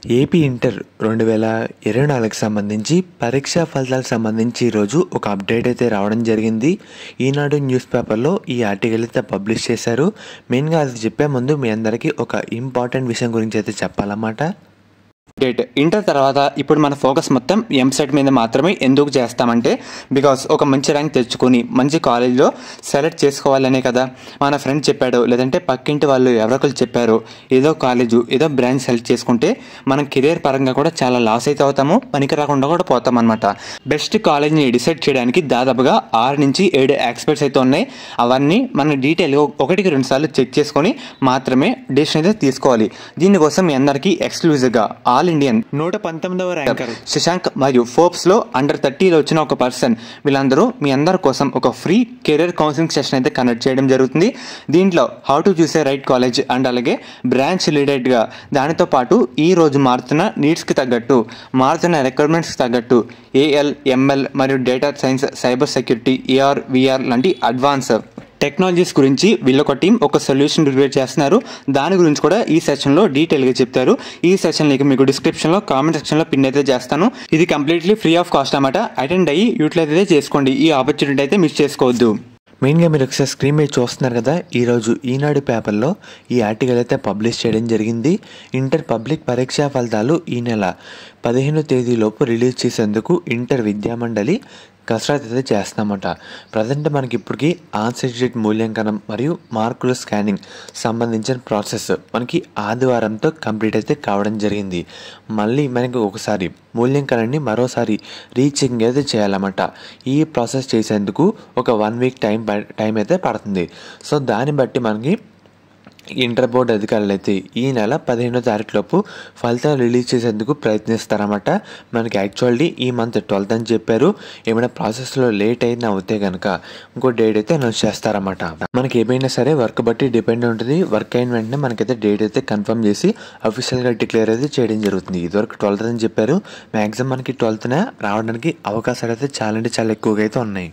AP inter 2024కి సంబంధించి పరీక్షా ఫలితాలకు సంబంధించి ఈరోజు ఒక అప్డేట్ అయితే రావడం జరిగింది. ఈనాడు న్యూస్ పేపర్లో ఈ ఆర్టికల్ అయితే పబ్లిష్ చేశారు. మెయిన్గా అది చెప్పే ముందు మీ అందరికీ ఒక ఇంపార్టెంట్ విషయం గురించి అయితే చెప్పాలన్నమాట. ఇంటర్ తర్వాత ఇప్పుడు మన ఫోకస్ మొత్తం ఎంసెట్ మీద మాత్రమే ఎందుకు చేస్తామంటే బికాస్ ఒక మంచి ర్యాంక్ తెచ్చుకొని మంచి కాలేజ్లో సెలెక్ట్ చేసుకోవాలనే కదా మన ఫ్రెండ్ చెప్పాడు, లేదంటే పక్కింటి వాళ్ళు ఎవరొకరు చెప్పారు ఏదో కాలేజు ఏదో బ్రాంచ్ సెలెక్ట్ చేసుకుంటే మనం కెరియర్ పరంగా కూడా చాలా లాస్ అయితే అవుతాము, పనికి రాకుండా కూడా పోతాం అనమాట. బెస్ట్ కాలేజ్ని డిసైడ్ చేయడానికి దాదాపుగా 6 నుంచి 7 ఎక్స్పర్ట్స్ అయితే ఉన్నాయి. అవన్నీ మనం డీటెయిల్గా 1-2 సార్లు చెక్ చేసుకొని మాత్రమే డెసిషన్ అయితే తీసుకోవాలి. దీనికోసం మీ అందరికీ ఎక్స్క్లూజివ్గా ఆల్ ఇండియన్ 119వ ర్యాంకర్ శశాంక్ మరియు ఫోర్బ్స్ లో అండర్ 30లో వచ్చిన ఒక పర్సన్ వీళ్ళందరూ మీ అందరి కోసం ఒక ఫ్రీ కెరీర్ కౌన్సిలింగ్ సెషన్ అయితే కండక్ట్ చేయడం జరుగుతుంది. దీంట్లో how to choose A right college and అలాగే బ్రాంచ్ రిలేటెడ్గా దానితో పాటు ఈ రోజు మారుతున్న నీడ్స్కి తగ్గట్టు మారుతున్న రిక్వైర్మెంట్స్కి తగ్గట్టు ఏఎల్, ఎంఎల్ మరియు data science, cyber security, AR, VR లాంటి అడ్వాన్స్ టెక్నాలజీస్ గురించి వీళ్ళొక టీం ఒక సొల్యూషన్ ప్రిపేర్ చేస్తున్నారు. దాని గురించి కూడా ఈ సెషన్లో డీటెయిల్గా చెప్తారు. ఈ సెషన్ మీకు డిస్క్రిప్షన్లో కామెంట్ సెక్షన్లో పిన్ అయితే చేస్తాను. ఇది కంప్లీట్లీ ఫ్రీ ఆఫ్ కాస్ట్ అన్నమాట. అటెండ్ అయ్యి యూటిలైజ్ అయితే చేసుకోండి. ఈ ఆపర్చునిటీ అయితే మిస్ చేసుకోవద్దు. మెయిన్గా మీరు ఒకసారి స్క్రీన్ మీద చూస్తున్నారు కదా, ఈరోజు ఈనాడు పేపర్లో ఈ ఆర్టికల్ అయితే పబ్లిష్ చేయడం జరిగింది. ఇంటర్ పబ్లిక్ పరీక్షా ఫలితాలు ఈ నెల 15వ తేదీలోపు రిలీజ్ చేసేందుకు ఇంటర్ విద్యామండలి కసరత్తు అయితే చేస్తామట. ప్రజెంట్ మనకి ఇప్పటికీ ఆన్సర్ షీట్ మూల్యాంకనం మరియు మార్కుల స్కానింగ్ సంబంధించిన ప్రాసెస్ మనకి ఆదివారంతో కంప్లీట్ అయితే కావడం జరిగింది. మళ్ళీ మనకి ఒకసారి మూల్యాంకనాన్ని మరోసారి రీచెకింగ్ అయితే చేయాలన్నమాట. ఈ ప్రాసెస్ చేసేందుకు ఒక 1 వీక్ టైం అయితే పడుతుంది. సో దాన్ని బట్టి మనకి ఇంటర్ బోర్డు అధికారులు అయితే ఈ నెల 15వ తారీఖులోపు ఫలితాలు రిలీజ్ చేసేందుకు ప్రయత్నిస్తారన్నమాట. మనకి యాక్చువల్లీ ఈ మంత్ 12th అని చెప్పారు. ఏమైనా ప్రాసెస్లో లేట్ అయినా అవుతే కనుక ఇంకో డేట్ అయితే అనౌన్స్ చేస్తారన్నమాట. మనకి ఏమైనా సరే వర్క్ బట్టి డిపెండ్ ఉంటుంది. వర్క్ అయిన వెంటనే మనకైతే డేట్ అయితే కన్ఫర్మ్ చేసి అఫీషియల్గా డిక్లేర్ అయితే చేయడం జరుగుతుంది. ఇదివరకు 12th అని చెప్పారు. మ్యాక్సిమం మనకి 12th రావడానికి అవకాశాలు అయితే చాలా అంటే చాలా ఎక్కువగా అయితే ఉన్నాయి.